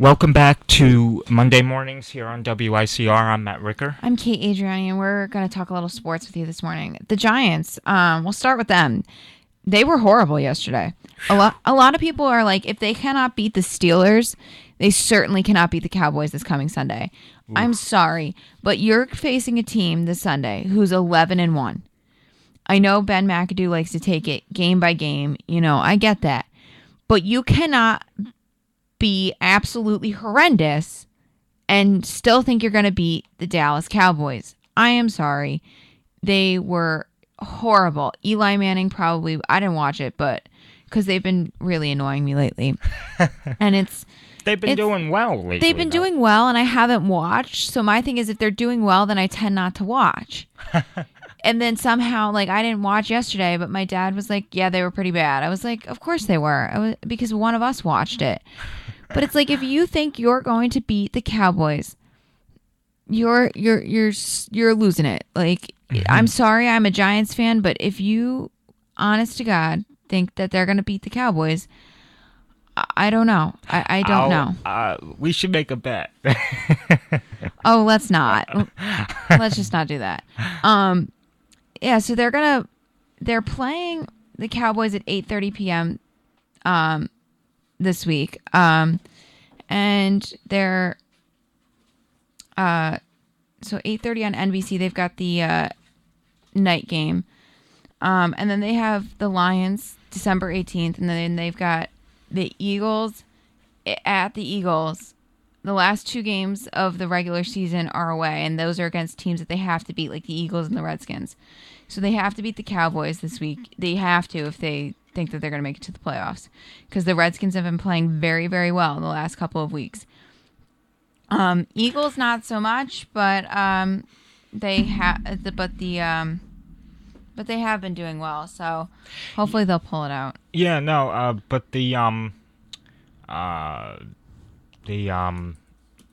Welcome back to Monday Mornings here on WICR. I'm Matt Ricker. I'm Kate Adriani, and we're going to talk a little sports with you this morning. The Giants, we'll start with them. They were horrible yesterday. A lot of people are like, if they cannot beat the Steelers, they certainly cannot beat the Cowboys this coming Sunday. I'm sorry, but you're facing a team this Sunday who's 11-1. I know Ben McAdoo likes to take it game by game. I get that. But you cannot be absolutely horrendous and still think you're going to beat the Dallas Cowboys. I am sorry. They were horrible. Eli Manning probably, I didn't watch it, but because they've been really annoying me lately. And They've been doing well lately. they've been doing well, and I haven't watched. So my thing is, if they're doing well, then I tend not to watch. And then somehow, I didn't watch yesterday, but my dad was like, yeah, they were pretty bad. I was like, of course they were, because one of us watched it. But it's like, if you think you're going to beat the Cowboys, you're losing it. I'm sorry, I'm a Giants fan, but if you, honest to God, think that they're going to beat the Cowboys, I don't know. I don't know. We should make a bet. Oh, let's not. Let's just not do that. Yeah, so they're playing the Cowboys at 8:30 p.m. This week. And they're so 8:30 on NBC. They've got the night game. And then they have the Lions December 18th, and then they've got the Eagles at the Eagles. The last two games of the regular season are away, and those are against teams that they have to beat, like the Eagles and the Redskins. So they have to beat the Cowboys this week. They have to if they think that they're going to make it to the playoffs, because the Redskins have been playing very, very well in the last couple of weeks. Eagles not so much, but they have been doing well. So hopefully they'll pull it out. Yeah, no, but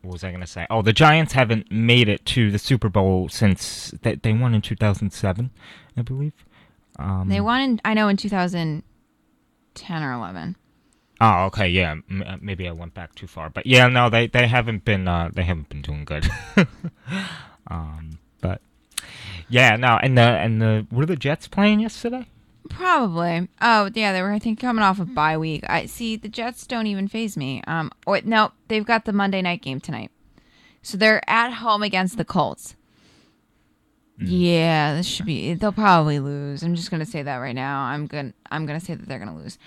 what was I going to say? Oh, the Giants haven't made it to the Super Bowl since they won in 2007, I believe. They won in 2010 or 11. Oh, okay, yeah. Maybe I went back too far, but yeah, no, they haven't been doing good. But yeah, no, and were the Jets playing yesterday? Probably. Oh, yeah, they were, I think, coming off a bye week. I see the Jets don't even faze me. No, they've got the Monday night game tonight. So they're at home against the Colts. Yeah, they'll probably lose. I'm just going to say that right now. I'm going to say that they're going to lose.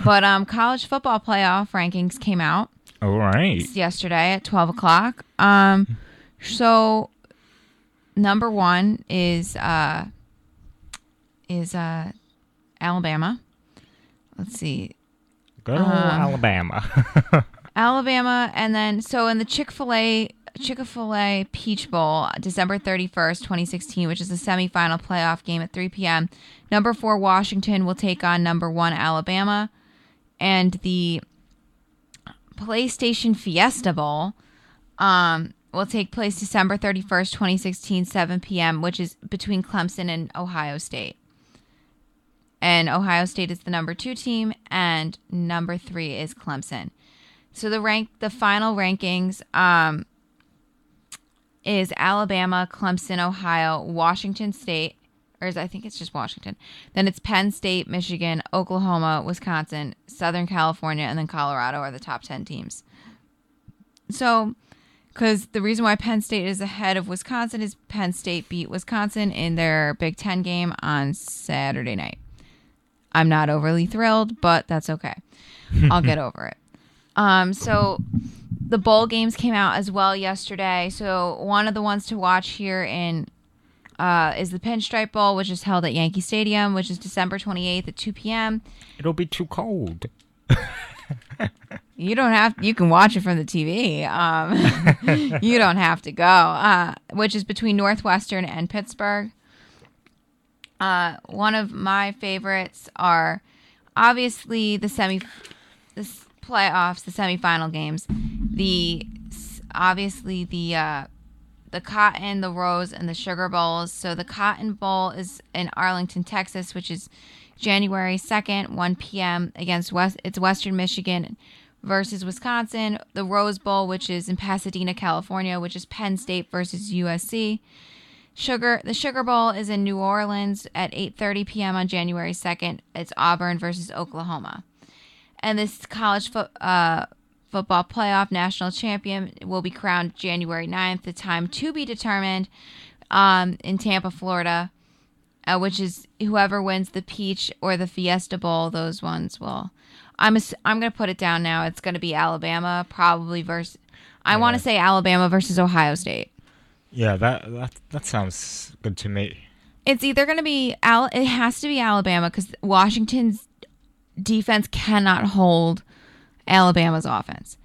But college football playoff rankings came out. All right. Yesterday at 12 o'clock. So number one is Alabama. Let's see. Good old Alabama. Alabama, and then so in the Chick-fil-A Peach Bowl, December 31st, 2016, which is a semifinal playoff game at 3 p.m. Number 4 Washington will take on number 1 Alabama, and the PlayStation Fiesta Bowl will take place December 31st, 2016, 7 p.m., which is between Clemson and Ohio State. And Ohio State is the number 2 team, and number 3 is Clemson. So the final rankings is Alabama, Clemson, Ohio, Washington State, I think it's just Washington. Then it's Penn State, Michigan, Oklahoma, Wisconsin, Southern California, and then Colorado are the top 10 teams. So, because the reason why Penn State is ahead of Wisconsin is Penn State beat Wisconsin in their Big Ten game on Saturday night. I'm not overly thrilled, but that's okay. I'll get over it. So the bowl games came out as well yesterday. So one of the ones to watch here is the Pinstripe Bowl, which is held at Yankee Stadium, which is December 28th at 2 p.m. It'll be too cold. You can watch it from the TV. You don't have to go, which is between Northwestern and Pittsburgh. One of my favorites are obviously the playoffs, the semifinal games. The Cotton, the Rose, and the Sugar Bowls. So the Cotton Bowl is in Arlington, Texas, which is January 2nd, 1 p.m. against Western Michigan versus Wisconsin. The Rose Bowl, which is in Pasadena, California, which is Penn State versus USC. The Sugar Bowl is in New Orleans at 8:30 p.m. on January 2nd. It's Auburn versus Oklahoma. And this college football playoff national champion will be crowned January 9th. The time to be determined in Tampa, Florida, which is whoever wins the Peach or the Fiesta Bowl. Those ones will. I'm going to put it down now. It's going to be Alabama probably versus. I want to say Alabama versus Ohio State. Yeah, that sounds good to me. It's either going to be it has to be Alabama because Washington's defense cannot hold Alabama's offense.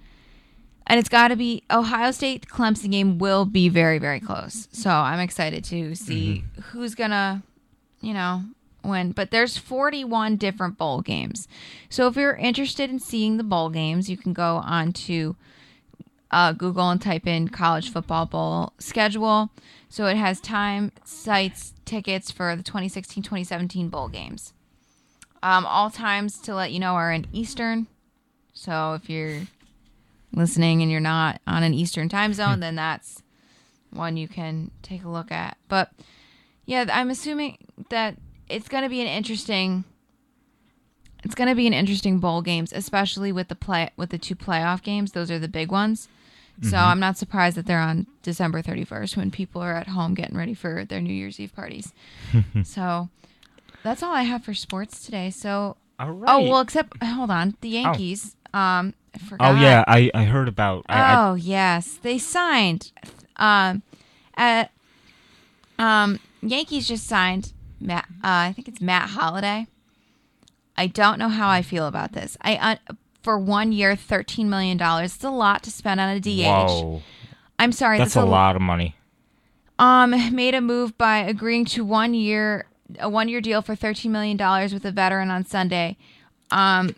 And it's got to be Ohio State Clemson game will be very, very close. So I'm excited to see who's going to, win. But there's 41 different bowl games. So if you're interested in seeing the bowl games, you can go on to Google and type in college football bowl schedule. So it has time, sites, tickets for the 2016-2017 bowl games. All times to let you know are in Eastern. So if you're listening and you're not on an Eastern time zone, then that's one you can take a look at. But yeah, I'm assuming that it's going to be an interesting bowl games, especially with the two playoff games. Those are the big ones. So I'm not surprised that they're on December 31st when people are at home getting ready for their New Year's Eve parties. So that's all I have for sports today. So all right. Oh, well, except hold on, the Yankees. I forgot. Oh yeah, I heard about. Yes, they signed. Yankees just signed Matt. I think it's Matt Holliday. I don't know how I feel about this. For 1 year, $13 million. It's a lot to spend on a DH. Whoa. I'm sorry. That's a lot of money. Made a move by agreeing to a 1 year deal for $13 million with a veteran on Sunday. I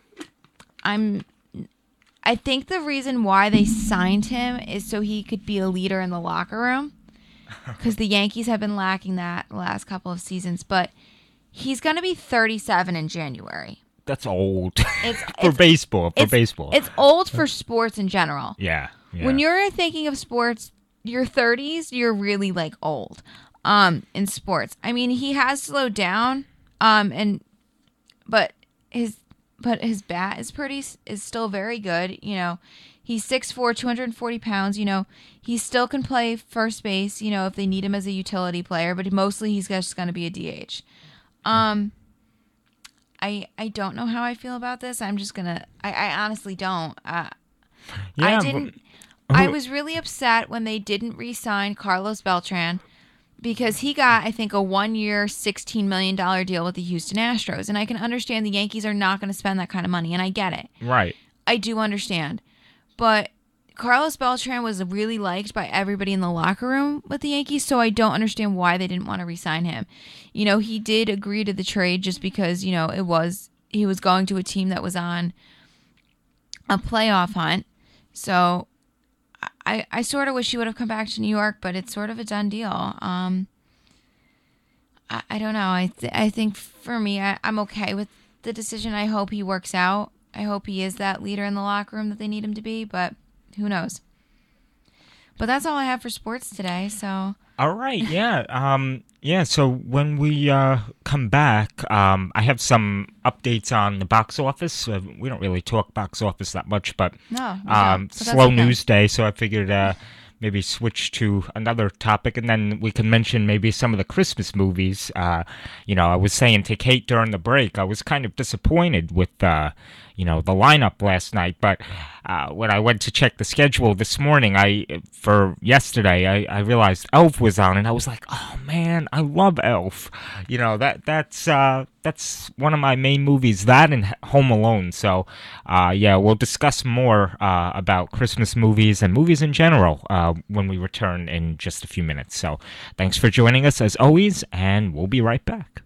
think the reason why they signed him is so he could be a leader in the locker room, because the Yankees have been lacking that the last couple of seasons. But he's going to be 37 in January. That's old for baseball. It's old for sports in general. Yeah. When you're thinking of sports, your 30s, you're really like old. In sports, I mean, he has slowed down. But his bat is still very good. He's 6'4", 240 pounds. He still can play first base. If they need him as a utility player, but mostly he's just going to be a DH. I don't know how I feel about this. I'm just gonna. I honestly don't. I didn't. I was really upset when they didn't re-sign Carlos Beltran because he got, I think, a 1 year, $16 million deal with the Houston Astros, and I can understand the Yankees are not going to spend that kind of money, and I get it. Right. I do understand, but Carlos Beltran was really liked by everybody in the locker room with the Yankees, so I don't understand why they didn't want to re-sign him. He did agree to the trade just because, he was going to a team that was on a playoff hunt. So I sort of wish he would have come back to New York, but it's sort of a done deal. I don't know. I think for me, I'm okay with the decision. I hope he works out. I hope he is that leader in the locker room that they need him to be, but who knows? But that's all I have for sports today. So. All right. Yeah. So when we come back, I have some updates on the box office. We don't really talk box office that much, but no, so slow news day. So I figured maybe switch to another topic, and then we can mention maybe some of the Christmas movies. I was saying to Kate during the break, I was kind of disappointed with the lineup last night, but when I went to check the schedule this morning, for yesterday, I realized Elf was on, and I was like, oh man, I love Elf. That's one of my main movies, that and Home Alone. So, we'll discuss more about Christmas movies and movies in general when we return in just a few minutes. So, thanks for joining us as always, and we'll be right back.